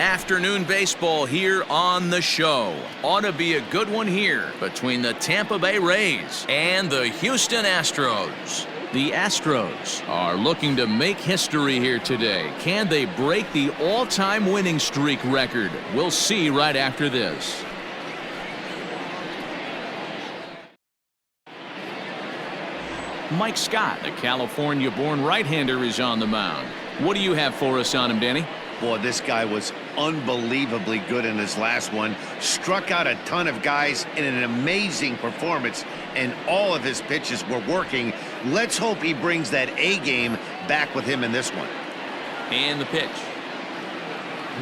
Afternoon baseball here on the show. Ought to be a good one here between the Tampa Bay Rays and the Houston Astros. The Astros are looking to make history here today. Can they break the all-time winning streak record? We'll see right after this. Mike Scott, the California-born right-hander, is on the mound. What do you have for us on him, Danny? Boy, this guy was unbelievably good in his last one. Struck out a ton of guys in an amazing performance, and all of his pitches were working. Let's hope he brings that A game back with him in this one. And the pitch.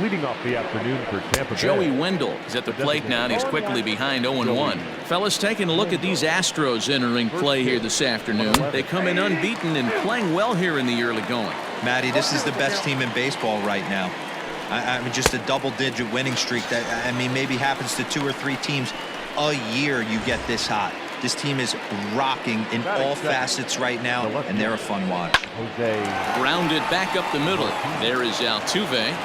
Leading off the afternoon for Tampa Bay, Joey Wendell is at the plate now, and he's quickly behind 0-1. Fellas, taking a look at these Astros entering play here this afternoon. They come in unbeaten and playing well here in the early going. Matty, this is the best team in baseball right now. I mean, just a double-digit winning streak that, I mean, maybe happens to 2 or 3 teams a year. You get this hot. This team is rocking in all facets right now, and they're a fun watch. Grounded back up the middle. There is Altuve.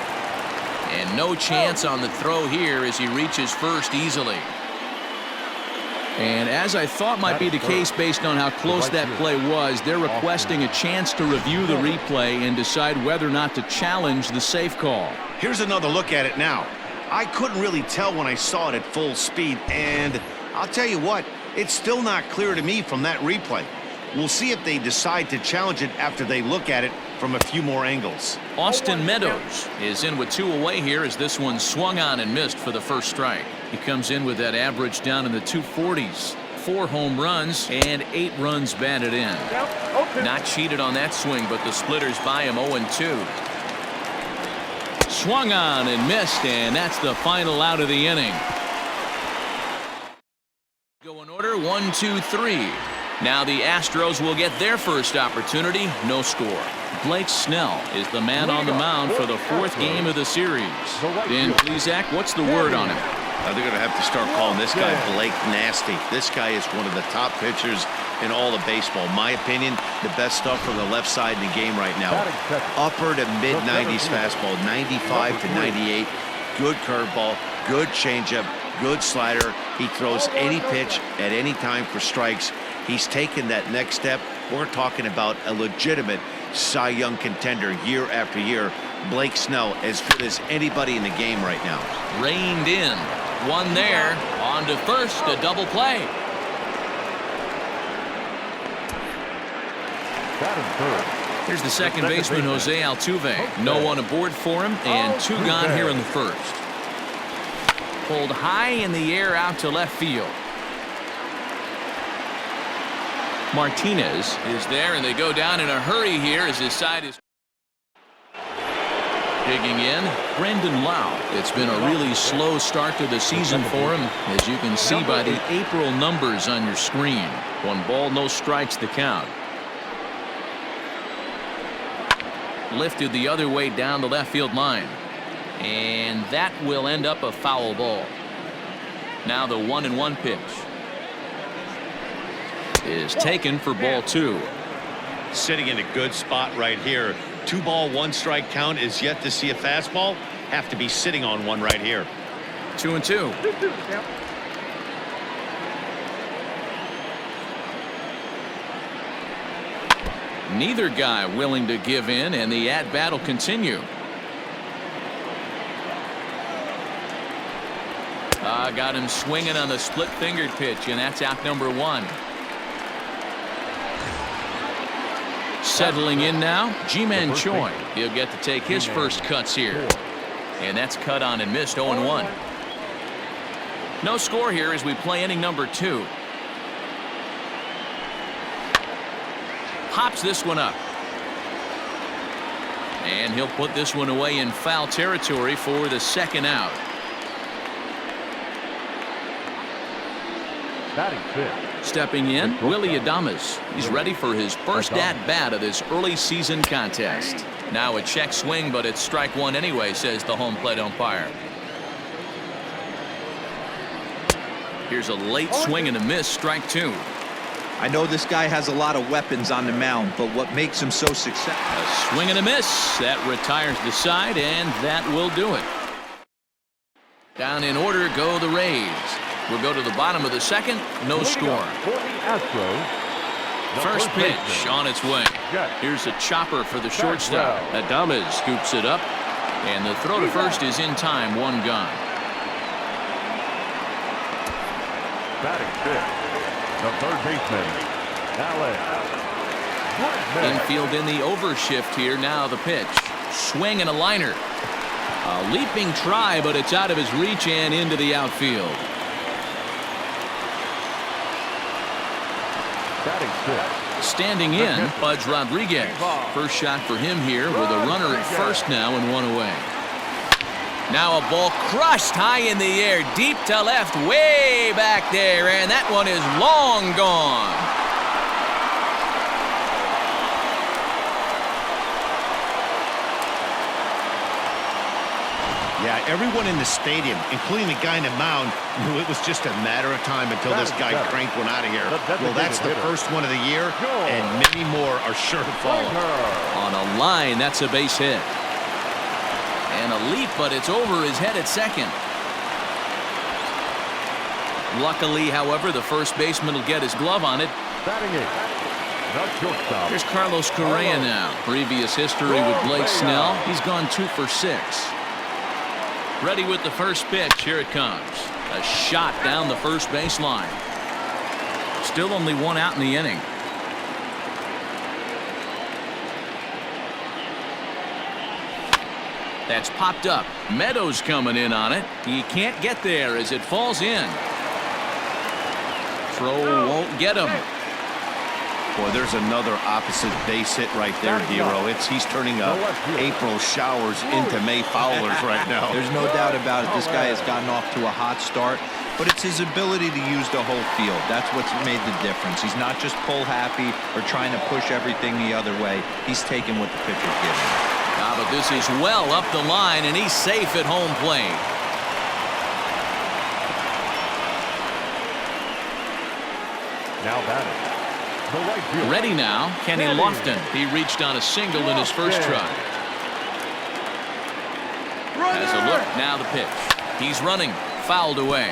And no chance on the throw here as he reaches first easily. And as I thought might be the case based on how close that play was, they're requesting a chance to review the replay and decide whether or not to challenge the safe call. Here's another look at it now. I couldn't really tell when I saw it at full speed, and I'll tell you what, it's still not clear to me from that replay. We'll see if they decide to challenge it after they look at it from a few more angles. Austin Meadows is in with 2 away here as this one swung on and missed for the first strike. He comes in with that average down in the 240s. 4 home runs and 8 runs batted in. Not cheated on that swing, but the splitters by him 0-2. Swung on and missed, and that's the final out of the inning. Go in order, 1, 2, 3. Now the Astros will get their first opportunity. No score. Blake Snell is the man on the mound for the 4th game of the series. Dan Plesac, what's the word on him? They're going to have to start calling this guy Blake Nasty. This guy is one of the top pitchers in all of baseball. My opinion, the best stuff from the left side in the game right now. Upper to mid-90s fastball, 95 to 98. Good curveball, good changeup, good slider. He throws any pitch at any time for strikes. He's taken that next step. We're talking about a legitimate Cy Young contender year after year. Blake Snell, as good as anybody in the game right now. Reined in. One there. On to first. A double play. Here's the second baseman, Jose Altuve. No one aboard for him, and 2 gone here in the first. Pulled high in the air out to left field. Martinez is there, and they go down in a hurry here as his side is digging in. Brandon Lau. It's been a really slow start to the season for him, as you can see by the April numbers on your screen. 1 ball, no strikes the count. Lifted the other way down the left field line, and that will end up a foul ball. Now the 1-1 pitch is taken for ball 2. Sitting in a good spot right here. 2 ball, 1 strike count is yet to see a fastball. Have to be sitting on one right here. 2-2. Neither guy willing to give in, and the at-bat will continue. Got him swinging on the split-fingered pitch, and that's out number 1. Settling in now, Ji-Man Choi. He'll get to take his first cuts here. And that's cut on and missed, 0-1. No score here as we play inning number 2. Pops this one up. And he'll put this one away in foul territory for the 2nd out. Stepping in, Willie Adames. He's ready for his first at-bat of this early season contest. Now a check swing, but it's strike 1 anyway, says the home plate umpire. Here's a late swing and a miss, strike 2. I know this guy has a lot of weapons on the mound, but what makes him so successful? A swing and a miss. That retires the side, and that will do it. Down in order go the Rays. We'll go to the bottom of the second. No score. For the Astros, First pitch on its way. Here's a chopper for the shortstop. Adames scoops it up. And the throw to first is in time. One gone. Batting fifth, the third baseman, Alex. Infield in the overshift here. Now the pitch. Swing and a liner. A leaping try, but it's out of his reach and into the outfield. Batting sixth. Standing in, Pudge Rodriguez. First shot for him here with a runner at first now and one away. Now a ball crushed high in the air, deep to left, way back there, and that one is long gone. Yeah, everyone in the stadium, including the guy in the mound, knew it was just a matter of time until this guy cranked one out of here. Well, that's the first one of the year, and many more are sure to follow. On a line, that's a base hit. And a leap, but it's over his head at second. Luckily, however, the first baseman will get his glove on it. Batting eighth, the shortstop. Here's Carlos Correa now. Previous history with Blake Snell. He's gone 2 for 6. Ready with the first pitch. Here it comes. A shot down the first baseline. Still only one out in the inning. That's popped up. Meadows coming in on it. He can't get there as it falls in. Throw won't get him. Boy, there's another opposite base hit right there, Dero. He's turning April showers into May foulers right now. There's no doubt about it. This guy has gotten off to a hot start, but it's his ability to use the whole field. That's what's made the difference. He's not just pull happy or trying to push everything the other way. He's taking what the pitcher's giving him. But this is well up the line, and he's safe at home plate. Now batting. Ready now, Kenny Lofton. He reached on a single in his first try. Has a look, now the pitch. He's running, fouled away.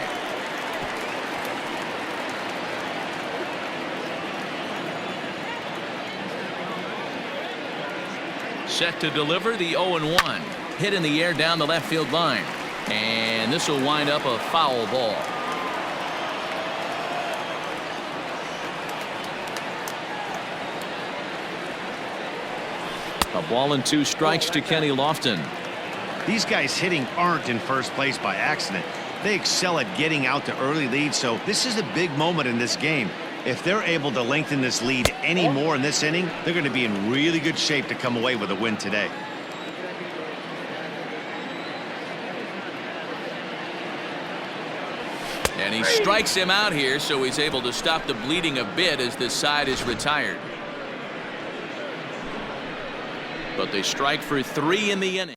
Set to deliver the 0-1. Hit in the air down the left field line. And this will wind up a foul ball. A ball and 2 strikes to Kenny Lofton. These guys hitting aren't in first place by accident. They excel at getting out to early leads, so this is a big moment in this game. If they're able to lengthen this lead any more in this inning, they're going to be in really good shape to come away with a win today. And he strikes him out here, so he's able to stop the bleeding a bit as this side is retired. But they strike for 3 in the inning.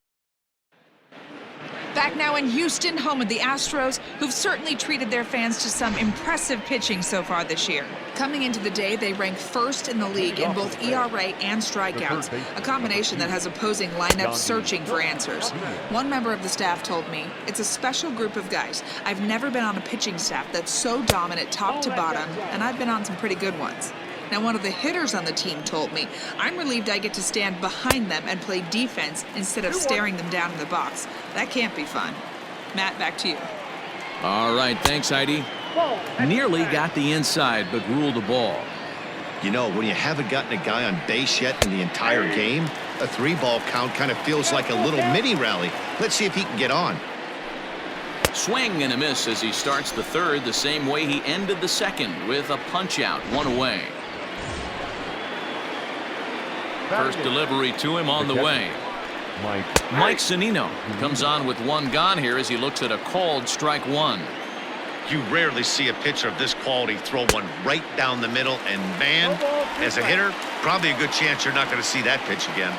Back now in Houston, home of the Astros, who've certainly treated their fans to some impressive pitching so far this year. Coming into the day, they rank first in the league in both ERA and strikeouts, a combination that has opposing lineups searching for answers. One member of the staff told me, "It's a special group of guys. I've never been on a pitching staff that's so dominant top to bottom, and I've been on some pretty good ones." Now, one of the hitters on the team told me, "I'm relieved I get to stand behind them and play defense instead of staring them down in the box. That can't be fun." Matt, back to you. All right, thanks, Heidi. Nearly got the inside, but ruled the ball. You know, when you haven't gotten a guy on base yet in the entire game, a 3-ball count kind of feels like a little mini rally. Let's see if he can get on. Swing and a miss as he starts the third the same way he ended the second with a punch out, 1 away. First delivery to him on the way. Mike Zunino comes on with 1 gone here as he looks at a called strike 1. You rarely see a pitcher of this quality throw one right down the middle, and man, as a hitter, probably a good chance you're not going to see that pitch again.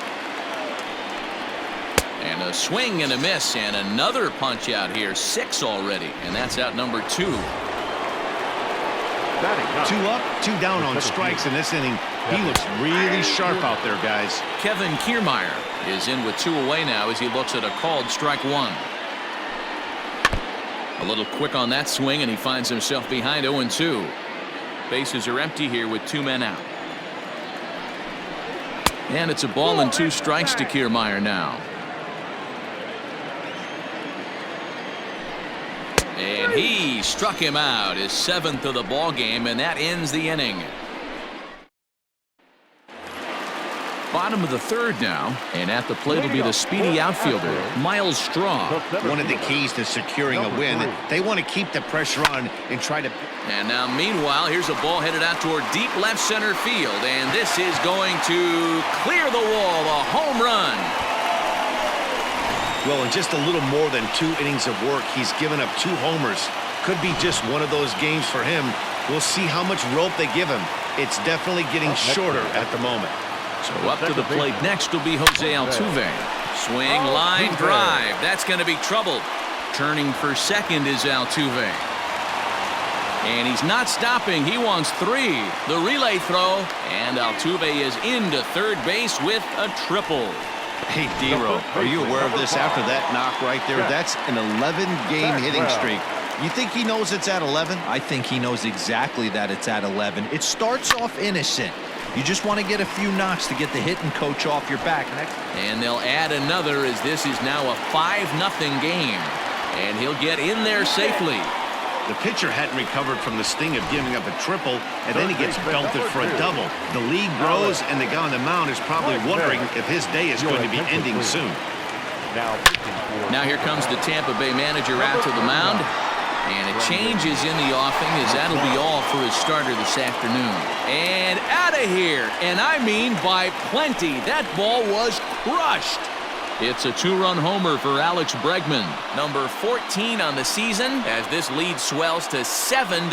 And a swing and a miss, and another punch out here, 6 already, and that's out number 2. 2 up, 2 down on strikes in this inning. He looks really sharp out there, guys. Kevin Kiermaier is in with 2 away now as he looks at a called strike 1. A little quick on that swing, and he finds himself behind 0-2. Bases are empty here with 2 men out. And it's a ball and 2 strikes to Kiermaier now. And he struck him out, his 7th of the ball game, and that ends the inning. Bottom of the 3rd now, and at the plate will be the speedy outfielder, Miles Straw. One of the keys to securing a win, they want to keep the pressure on and try to... And now, meanwhile, here's a ball headed out toward deep left center field, and this is going to clear the wall, a home run. Well, in just a little more than 2 innings of work, he's given up 2 homers. Could be just one of those games for him. We'll see how much rope they give him. It's definitely getting shorter at the moment. So up to the plate next will be Jose Altuve. Swing, line drive. That's going to be trouble. Turning for second is Altuve. And he's not stopping. He wants 3. The relay throw. And Altuve is into third base with a triple. Hey, D-Ro, are you aware of this after that knock right there? That's an 11-game hitting streak. You think he knows it's at 11? I think he knows exactly that it's at 11. It starts off innocent. You just want to get a few knocks to get the hitting coach off your back. And they'll add another as this is now a 5-0 game. And he'll get in there safely. The pitcher hadn't recovered from the sting of giving up a triple, and then he gets belted for a double. The lead grows, and the guy on the mound is probably wondering if his day is going to be ending soon. Now here comes the Tampa Bay manager out to the mound. And a change is in the offing as that'll be all for his starter this afternoon. And out of here. And I mean by plenty. That ball was crushed. It's a 2-run homer for Alex Bregman, number 14 on the season, as this lead swells to 7-0.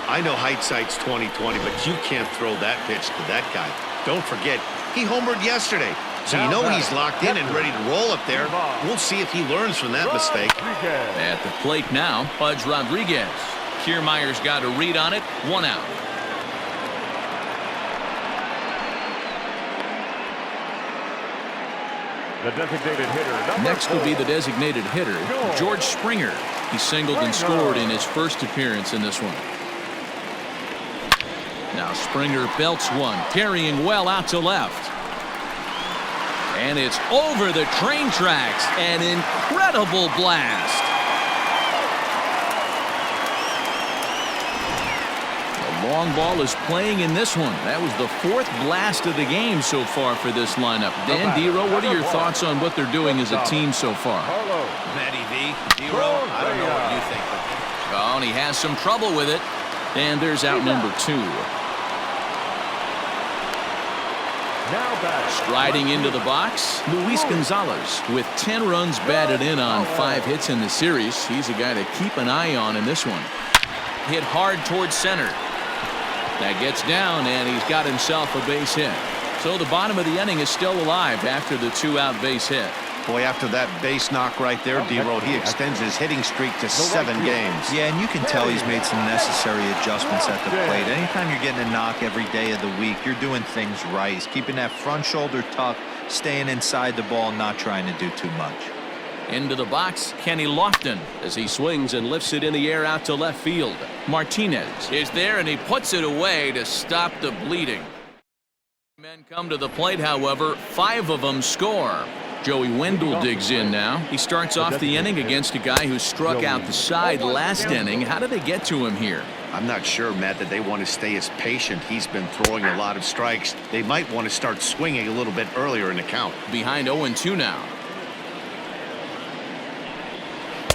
I know hindsight's 20/20, but you can't throw that pitch to that guy. Don't forget, he homered yesterday. So you know he's locked in and ready to roll up there. We'll see if he learns from that mistake. At the plate now, Pudge Rodriguez. Kiermaier's got a read on it. 1 out. The designated hitter. Next will be the designated hitter, George Springer. He singled and scored in his first appearance in this one. Now Springer belts one, carrying well out to left. And it's over the train tracks. An incredible blast. The long ball is playing in this one. That was the 4th blast of the game so far for this lineup. Dan, D-Ro, what are your thoughts on what they're doing as a team so far? Matty V, D-Ro, I don't know what you think. Oh, and he has some trouble with it. And there's out number 2. Striding into the box, Luis Gonzalez with 10 runs batted in on 5 hits in the series. He's a guy to keep an eye on in this one. Hit hard towards center. That gets down, and he's got himself a base hit. So the bottom of the inning is still alive after the 2-out base hit. Boy, after that base knock right there, D-Ro, he extends his hitting streak to 7 games. Yeah, and you can tell he's made some necessary adjustments at the plate. Anytime you're getting a knock every day of the week, you're doing things right. He's keeping that front shoulder tucked, staying inside the ball, not trying to do too much. Into the box, Kenny Lofton as he swings and lifts it in the air out to left field. Martinez is there, and he puts it away to stop the bleeding. Men come to the plate, however, 5 of them score. Joey Wendell digs in now. He starts off the inning against a guy who struck out the side last inning. How did they get to him here? I'm not sure, Matt, that they want to stay as patient. He's been throwing a lot of strikes. They might want to start swinging a little bit earlier in the count. Behind 0-2 now.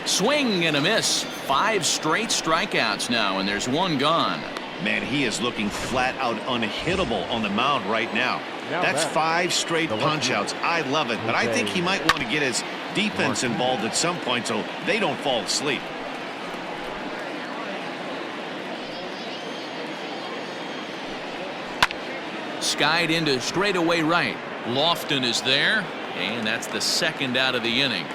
Swing and a miss. 5 straight strikeouts now, and there's 1 gone. Man, he is looking flat out unhittable on the mound right now. That's 5 straight punch-outs. I love it, but I think he might want to get his defense involved at some point so they don't fall asleep. Skied into straightaway right. Lofton is there, and that's the 2nd out of the inning.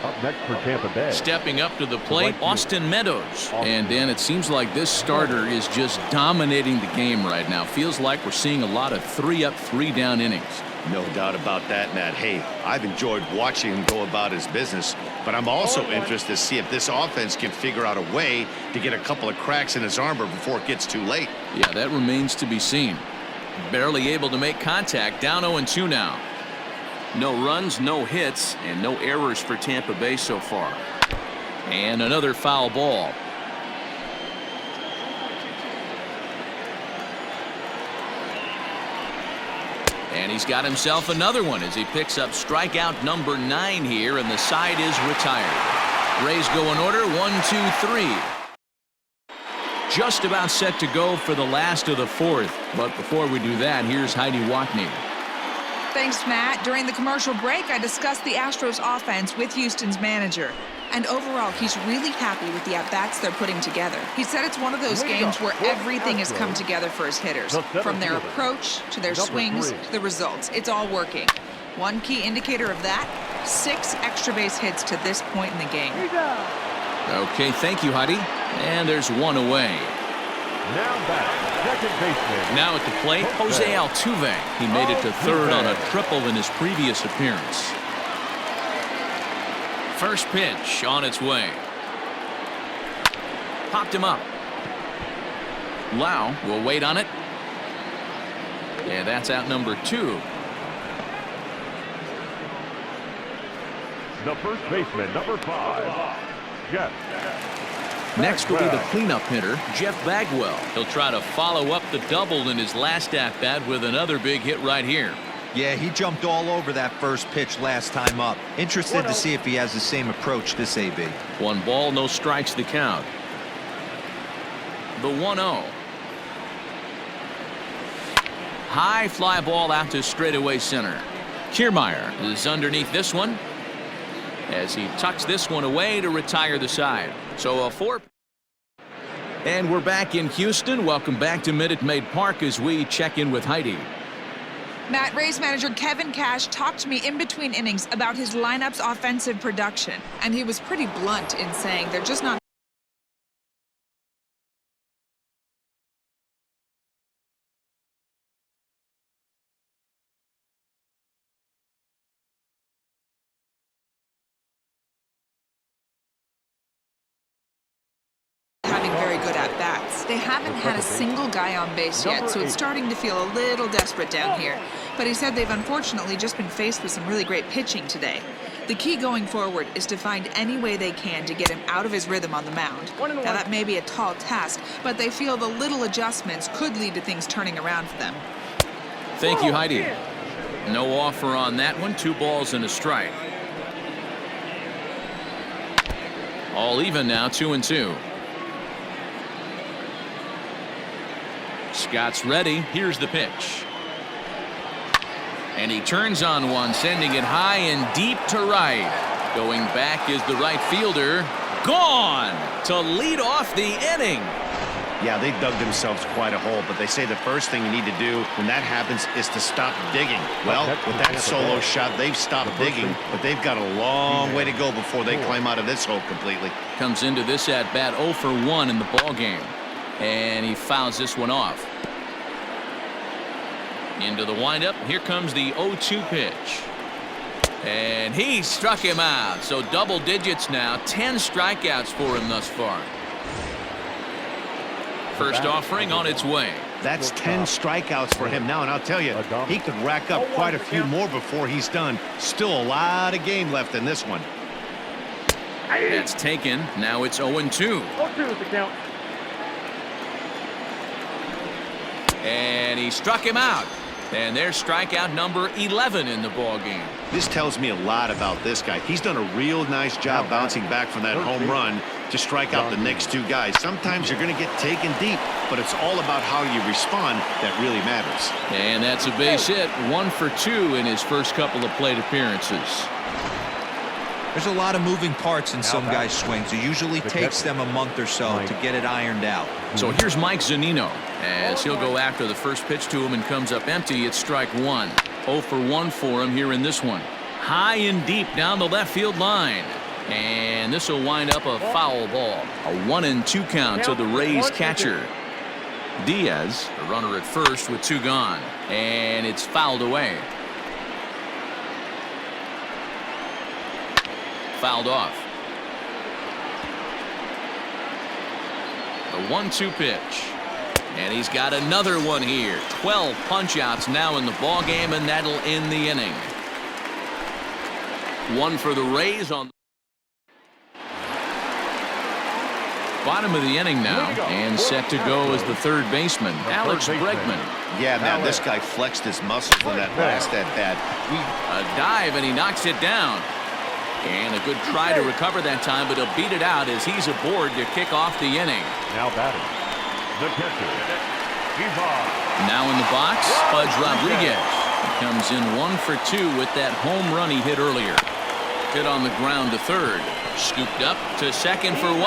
Up next for Tampa Bay. Stepping up to the plate, Austin Meadows. And Dan, it seems like this starter is just dominating the game right now. Feels like we're seeing a lot of 3-up, 3-down innings. No doubt about that, Matt. Hey, I've enjoyed watching him go about his business, but I'm also interested to see if this offense can figure out a way to get a couple of cracks in his armor before it gets too late. Yeah, that remains to be seen. Barely able to make contact. Down 0-2 now. No runs, no hits, and no errors for Tampa Bay so far. And another foul ball. And he's got himself another one as he picks up strikeout number 9 here, and the side is retired. Rays go in order, 1-2-3. Just about set to go for the last of the 4th. But before we do that, here's Heidi Watney. Thanks, Matt. During the commercial break, I discussed the Astros offense with Houston's manager. And overall, he's really happy with the at-bats they're putting together. He said it's one of those games where everything has come together for his hitters. From their approach, to their swings, to the results. It's all working. One key indicator of that, 6 extra base hits to this point in the game. Okay, thank you, Heidi. And there's one away. Now back, second baseman. Now at the plate, Jose Altuve. He made it to third on a triple in his previous appearance. First pitch on its way. Popped him up. Lau will wait on it. And that's out number 2. The first baseman, number 5, Jeff. Next will be the cleanup hitter, Jeff Bagwell. He'll try to follow up the double in his last at-bat with another big hit right here. Yeah, he jumped all over that first pitch last time up. Interested to see if he has the same approach this AB. 1 ball, no strikes to count. The 1-0. High fly ball out to straightaway center. Kiermaier is underneath this one as he tucks this one away to retire the side. So a 4. And we're back in Houston. Welcome back to Minute Maid Park as we check in with Heidi. Matt, Rays manager Kevin Cash talked to me in between innings about his lineup's offensive production, and he was pretty blunt in saying they're just not having very good at-bats. They haven't had a single guy on base yet, so it's starting to feel a little desperate down here. But he said they've unfortunately just been faced with some really great pitching today. The key going forward is to find any way they can to get him out of his rhythm on the mound. Now, that may be a tall task, but they feel the little adjustments could lead to things turning around for them. Thank you, Heidi. No offer on that one. 2 balls and a strike. All even now, 2-2. Scott's ready. Here's the pitch. And he turns on one, sending it high and deep to right. Going back is the right fielder. Gone to lead off the inning. Yeah, they dug themselves quite a hole, but they say the first thing you need to do when that happens is to stop digging. Well, with that solo shot, they've stopped digging, but they've got a long way to go before they climb out of this hole completely. Comes into this at-bat 0 for 1 in the ball game. And he fouls this one off. Into the windup. Here comes the 0-2 pitch. And he struck him out. So double digits now. 10 strikeouts for him thus far. First offering on its way. That's 10 strikeouts for him now, and I'll tell you, he could rack up quite a few more before he's done. Still a lot of game left in this one. That's taken. Now it's 0-2. 0-2 is the count. And he struck him out. And there's strikeout number 11 in the ball game. This tells me a lot about this guy. He's done a real nice job bouncing back from that home run to strike out the next 2 guys. Sometimes you're going to get taken deep, but it's all about how you respond that really matters. And that's a base hit. 1 for 2 in his first couple of plate appearances. There's a lot of moving parts in some guys' swings. It usually takes them a month or so to get it ironed out. So here's Mike Zunino as he'll go after the first pitch to him and comes up empty. It's strike 1. 0 for 1 for him here in this one. High and deep down the left field line. And this will wind up a foul ball. A 1-2 count to the Rays catcher. Diaz, the runner at first with 2 gone. And it's fouled away. fouled off. The 1-2 pitch. And he's got another one here. 12 punch-outs now in the ball game, and that'll end the inning. One for the Rays on bottom of the inning now, and set to go as the third baseman, Alex Bregman. Yeah, man, this guy flexed his muscles on that last at-bat. A dive, and he knocks it down. And a good try to recover that time, but he'll beat it out as he's aboard to kick off the inning. Now batting, the catcher, Ivan. Now in the box, Pudge Rodriguez. He comes in 1 for 2 with that home run he hit earlier. Hit on the ground to third. Scooped up to second for 1.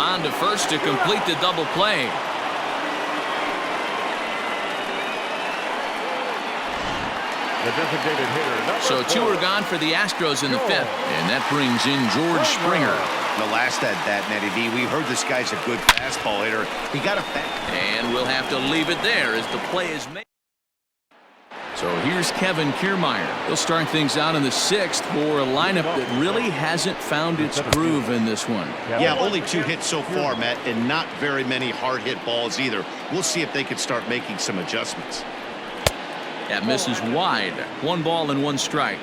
On to first to complete the double play. The designated hitter. So 2 are gone for the Astros in the 5th, and that brings in George Springer. The last at-bat, Nettie V, we heard this guy's a good fastball hitter. He got a And we'll have to leave it there as the play is made. So here's Kevin Kiermaier. He'll start things out in the 6th for a lineup that really hasn't found its groove in this one. Yeah, only 2 hits so far, Matt, and not very many hard hit balls either. We'll see if they can start making some adjustments. That misses wide. 1 ball and 1 strike.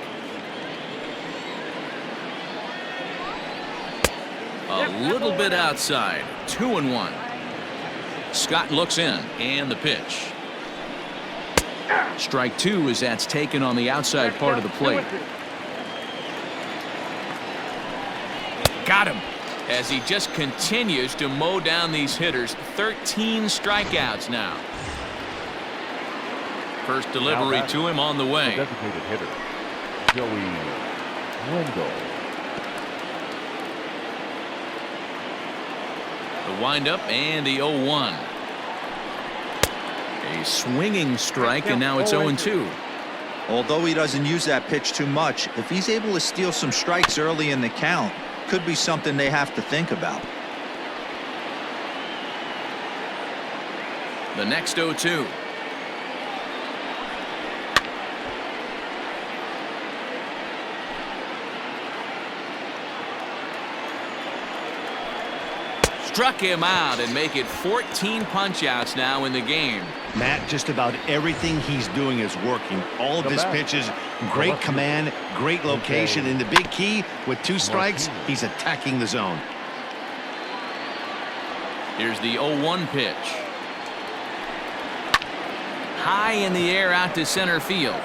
A little bit outside. 2-1. Scott looks in, and the pitch. Strike 2 as that's taken on the outside part of the plate. Got him as he just continues to mow down these hitters. 13 strikeouts now. First delivery to him on the way. Designated hitter, Joey Wendell. The windup and the 0-1. A swinging strike, and now it's 0-2. Although he doesn't use that pitch too much, if he's able to steal some strikes early in the count, could be something they have to think about. The next 0-2. Struck him out and make it 14 punch-outs now in the game. Matt, just about everything he's doing is working. All of his pitches, great command, great location, and the big key, with 2 strikes, he's attacking the zone. Here's the 0-1 pitch. High in the air out to center field.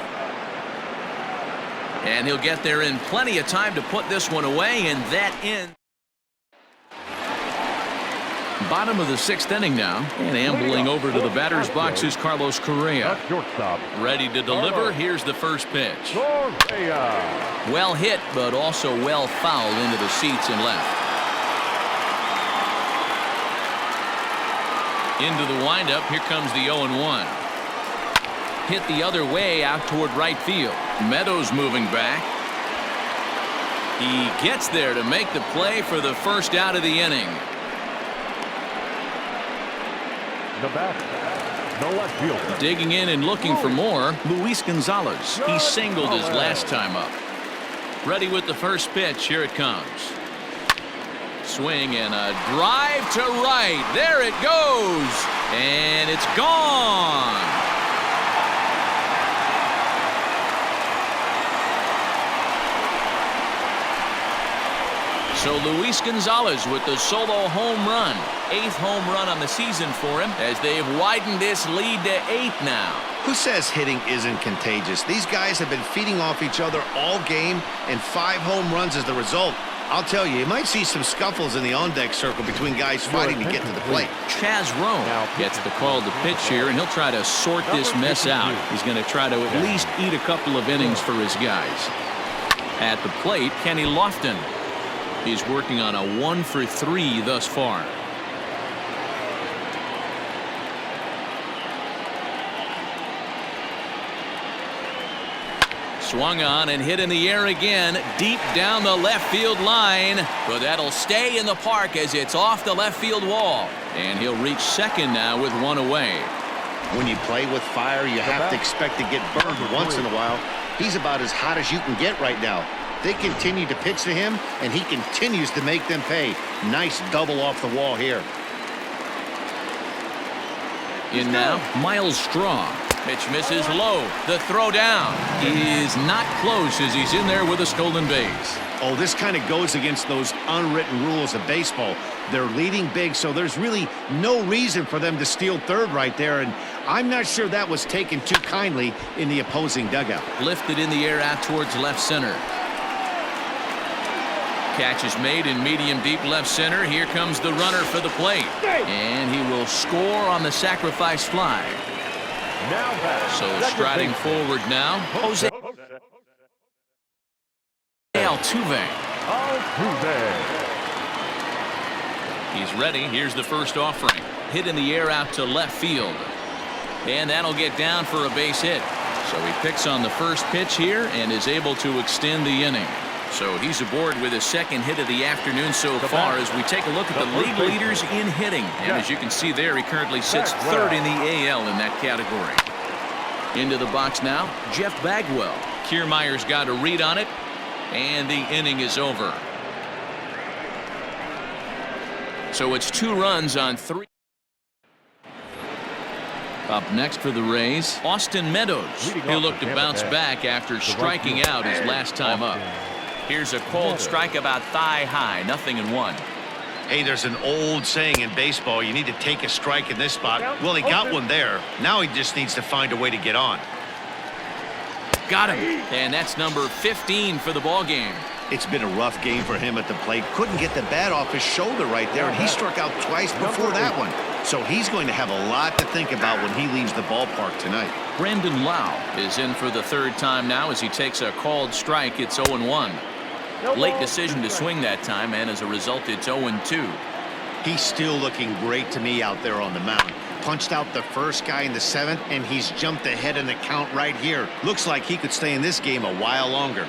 And he'll get there in plenty of time to put this one away, and that ends. Bottom of the 6th inning now, and ambling over to the batter's box is Carlos Correa. Ready to deliver. Here's the first pitch. Well hit, but also well fouled into the seats and left. Into the windup. Here comes the 0-1. Hit the other way out toward right field. Meadows moving back. He gets there to make the play for the first out of the inning. The batter, the left fielder. Digging in and looking for more, Luis Gonzalez. He singled his last time up. Ready with the first pitch. Here it comes. Swing and a drive to right. There it goes. And it's gone. So Luis Gonzalez with the solo home run. 8th home run on the season for him as they've widened this lead to 8 now. Who says hitting isn't contagious? These guys have been feeding off each other all game, and 5 home runs is the result. I'll tell you might see some scuffles in the on-deck circle between guys fighting to get to the plate. Chaz Rome gets the call to pitch here, and he'll try to sort this mess out. He's going to try to at least eat a couple of innings for his guys. At the plate, Kenny Lofton. He's working on a 1 for 3 thus far. Swung on and hit in the air again, deep down the left field line, but that'll stay in the park as it's off the left field wall. And he'll reach second now with 1 away. When you play with fire, you have to expect to get burned once in a while. He's about as hot as you can get right now. They continue to pitch to him, and he continues to make them pay. Nice double off the wall here. In now, Miles Straw. Pitch misses low. The throw down is not close as he's in there with a stolen base. Oh, this kind of goes against those unwritten rules of baseball. They're leading big, so there's really no reason for them to steal third right there, and I'm not sure that was taken too kindly in the opposing dugout. Lifted in the air out towards left center. Catch is made in medium deep left center. Here comes the runner for the plate. And he will score on the sacrifice fly. So striding forward now, Jose Altuve. He's ready. Here's the first offering. Hit in the air out to left field. And that'll get down for a base hit. So he picks on the first pitch here and is able to extend the inning. So he's aboard with his second hit of the afternoon so far as we take a look at the league leaders in hitting. And as you can see there, he currently sits third in the AL in that category. Into the box now, Jeff Bagwell. Kiermaier's got a read on it, and the inning is over. So it's 2 runs on 3. Up next for the Rays, Austin Meadows. He'll look to bounce back after striking out his last time up. Here's a cold strike about thigh high, 0-1. Hey, there's an old saying in baseball, you need to take a strike in this spot. Well, he got one there. Now he just needs to find a way to get on. Got him. And that's number 15 for the ball game. It's been a rough game for him at the plate. Couldn't get the bat off his shoulder right there, and he struck out twice before that one. So he's going to have a lot to think about when he leaves the ballpark tonight. Brandon Lau is in for the 3rd time now as he takes a called strike. It's 0-1. Late decision to swing that time, and as a result, it's 0-2. He's still looking great to me out there on the mound. Punched out the first guy in the 7th, and he's jumped ahead in the count right here. Looks like he could stay in this game a while longer.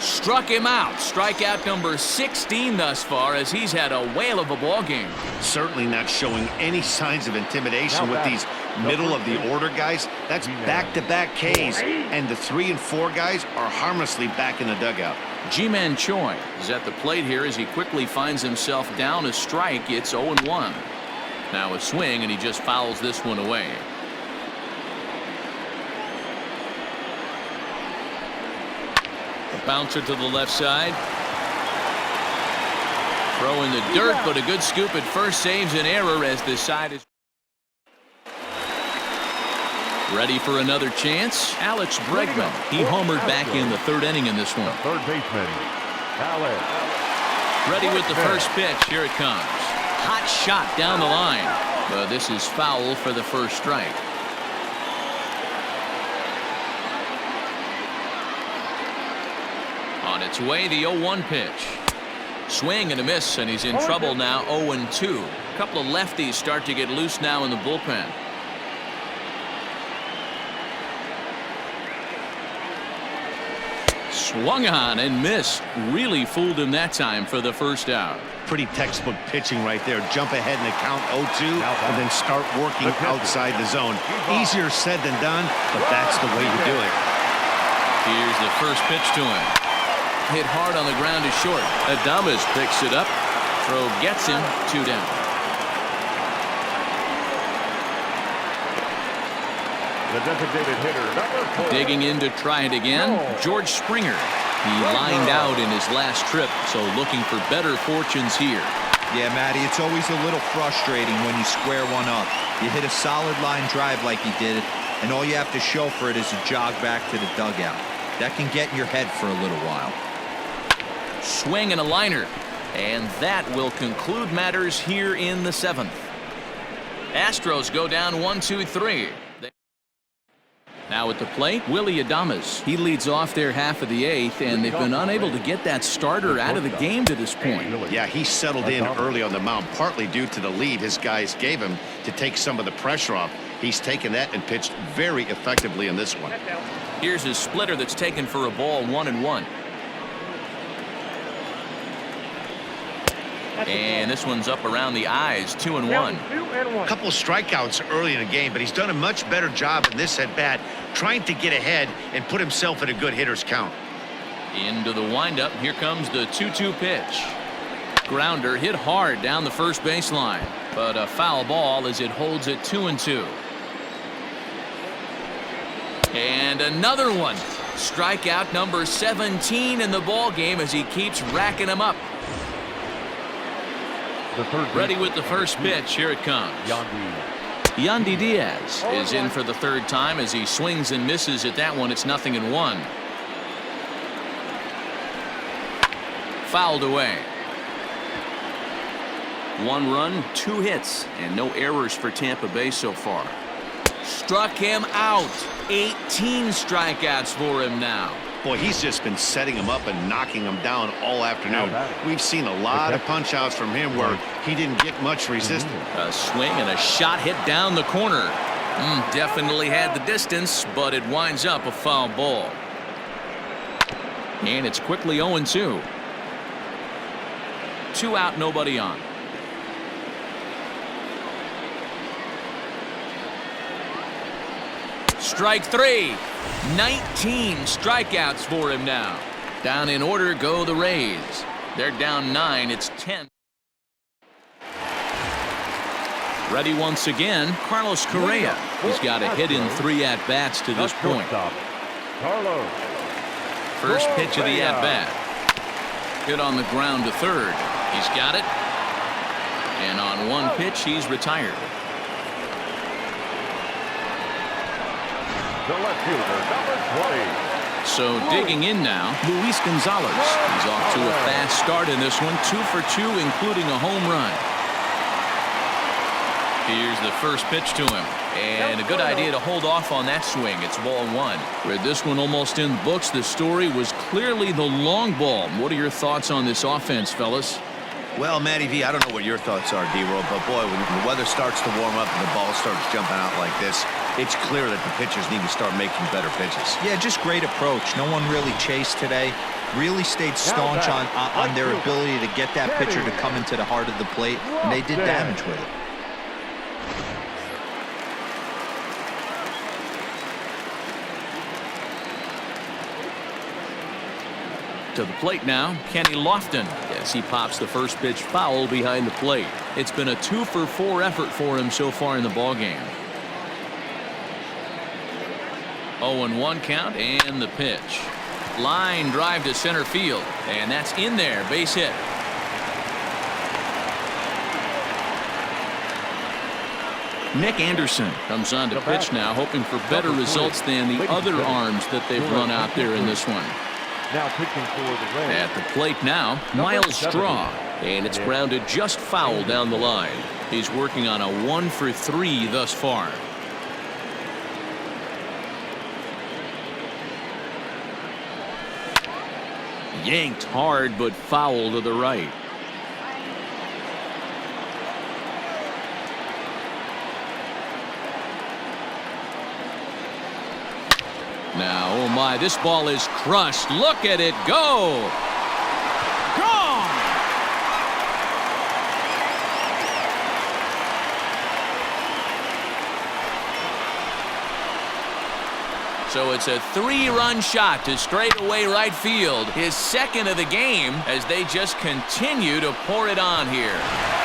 Struck him out. Strikeout number 16 thus far as he's had a whale of a ball game. Certainly not showing any signs of intimidation with these middle of the order guys. That's back-to-back Ks, and the 3 and 4 guys are harmlessly back in the dugout. Ji-Man Choi is at the plate here as he quickly finds himself down a strike. It's 0-1. Now a swing, and he just fouls this one away. A bouncer to the left side. Throw in the dirt, but a good scoop at first saves an error as this side is ready for another chance. Alex Bregman. He homered back in the 3rd inning in this one. Third baseman, Alex. Ready with the first pitch. Here it comes. Hot shot down the line. But this is foul for the first strike. On its way, the 0-1 pitch. Swing and a miss, and he's in trouble now. 0-2. A couple of lefties start to get loose now in the bullpen. Swung on and missed. Really fooled him that time for the first out. Pretty textbook pitching right there. Jump ahead in the count 0-2 and then start working outside the zone. Easier said than done, but that's the way you do it. Here's the first pitch to him. Hit hard on the ground is short. Adames picks it up. Throw gets him. 2 down. The designated hitter, number 4. Digging in to try it again, George Springer. He lined out in his last trip, so looking for better fortunes here. Yeah, Matty, it's always a little frustrating when you square one up. You hit a solid line drive like he did, and all you have to show for it is a jog back to the dugout. That can get in your head for a little while. Swing and a liner, and that will conclude matters here in the 7th. Astros go down 1-2-3. Now at the plate, Willy Adames. He leads off their half of the 8th, and they've been unable to get that starter out of the game to this point. Yeah, he settled in early on the mound, partly due to the lead his guys gave him to take some of the pressure off. He's taken that and pitched very effectively in this one. Here's his splitter that's taken for a ball, 1-1. And this one's up around the eyes, 2-1. A couple of strikeouts early in the game, but he's done a much better job in this at bat, trying to get ahead and put himself in a good hitter's count. Into the windup. Here comes the 2-2 pitch. Grounder hit hard down the first baseline, but a foul ball as it holds it 2-2. And another one. Strikeout number 17 in the ball game as he keeps racking them up. Ready with the first pitch. Here it comes. Yandy Diaz is in for the third time as he swings and misses at that one. It's 0-1. Fouled away. 1 run, 2 hits, and no errors for Tampa Bay so far. Struck him out. 18 strikeouts for him now. Boy, he's just been setting him up and knocking him down all afternoon. We've seen a lot of punch-outs from him where he didn't get much resistance. A swing and a shot hit down the corner. Definitely had the distance, but it winds up a foul ball. And it's quickly 0-2. 2 out, nobody on. Strike 3. 19 strikeouts for him now. Down in order go the Rays. They're down 9. It's 10. Ready once again, Carlos Correa. He's got a hit in 3 at-bats to this point. First pitch of the at-bat. Hit on the ground to third. He's got it. And on 1 pitch, he's retired. The left fielder, number 20. So digging in now, Luis Gonzalez. He's off to a fast start in this one. 2 for 2, including a home run. Here's the first pitch to him. And a good idea to hold off on that swing. It's ball 1. With this one almost in the books, the story was clearly the long ball. What are your thoughts on this offense, fellas? Well, Matty V, I don't know what your thoughts are, D-Roll, but boy, when the weather starts to warm up and the ball starts jumping out like this, it's clear that the pitchers need to start making better pitches. Yeah, just great approach. No one really chased today. Really stayed staunch on their ability to get that pitcher to come into the heart of the plate, and they did damage with it. To the plate now, Kenny Lofton, as he pops the first pitch foul behind the plate. It's been a 2 for 4 effort for him so far in the ballgame. 0-1 count and the pitch. Line drive to center field, and that's in there. Base hit. Nick Anderson comes on to pitch now, hoping for better results than the other arms that they've run out there in this one. Now pitching for the Rays. At the plate now, Miles Straw, and it's grounded just foul down the line. He's working on a 1 for 3 thus far. Yanked hard, but foul to the right. Now, oh my, this ball is crushed. Look at it go. Gone. So it's a 3-run shot to straightaway right field. His second of the game as they just continue to pour it on here.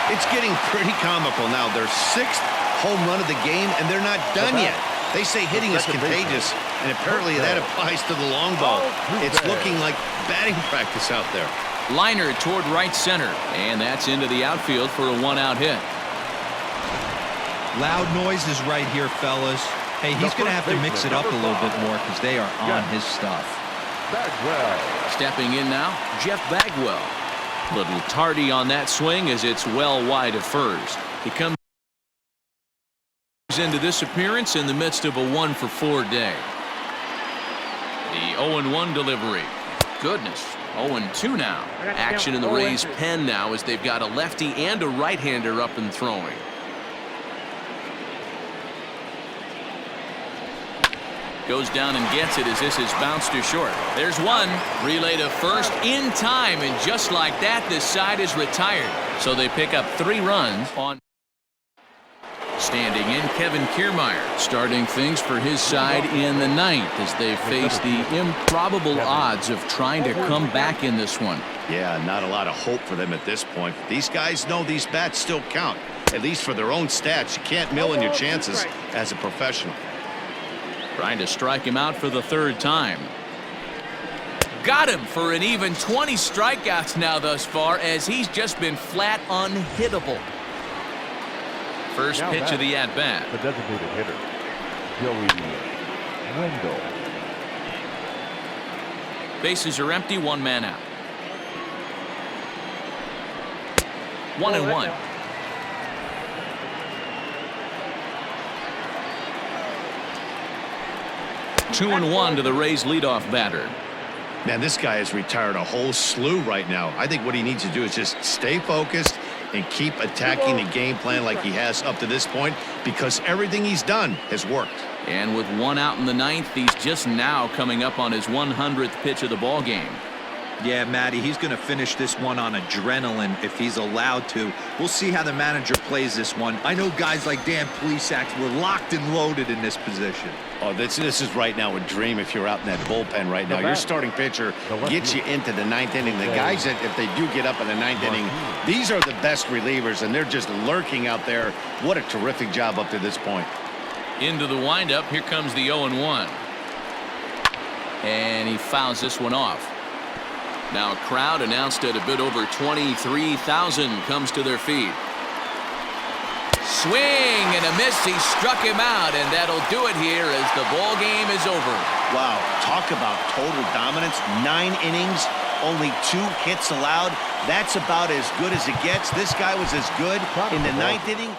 It's getting pretty comical now. Their 6th home run of the game, and they're not done yet. They say hitting is contagious, and apparently that applies to the long ball. It's looking like batting practice out there. Liner toward right center, and that's into the outfield for a 1-out hit. Loud noises right here, fellas. Hey, he's going to have to mix it up a little bit more because they are on his stuff. Stepping in now, Jeff Bagwell. Little tardy on that swing as it's well wide of first. He comes into this appearance in the midst of a 1 for 4 day. The 0-1 delivery. Goodness, 0-2 now. Action in the Rays' pen now as they've got a lefty and a right-hander up and throwing. Goes down and gets it as this is bounced to short. There's one. Relay to first in time, and just like that, this side is retired. So they pick up 3 runs on. Standing in, Kevin Kiermaier starting things for his side in the ninth as they face the improbable odds of trying to come back in this one. Yeah, not a lot of hope for them at this point. These guys know these bats still count, at least for their own stats. You can't mill in your chances as a professional. Trying to strike him out for the third time. Got him for an even 20 strikeouts now thus far, as he's just been flat unhittable. First Now pitch of the at-bat. The designated hitter, Joey Wendell. Bases are empty, one man out. 1-1. Two and one to the Rays leadoff batter. Man, this guy has retired a whole slew right now. I think what he needs to do is just stay focused and keep attacking the game plan like he has up to this point, because everything he's done has worked. And with one out in the ninth, he's just now coming up on his 100th pitch of the ball game. Yeah, Matty, he's going to finish this one on adrenaline if he's allowed to. We'll see how the manager plays this one. I know guys like Dan Plesac were locked and loaded in this position. Oh, this is right now a dream if you're out in that bullpen right now. Your starting pitcher gets you into the ninth inning. The guys that, if they do get up in the ninth inning, these are the best relievers, and they're just lurking out there. What a terrific job up to this point. Into the windup, here comes the 0-1. And he fouls this one off. Now a crowd announced at a bit over 23,000 comes to their feet. Swing and a miss. He struck him out, and that'll do it here as the ball game is over. Wow, talk about total dominance. 9 innings, only 2 hits allowed. That's about as good as it gets. This guy was as good in the ninth inning.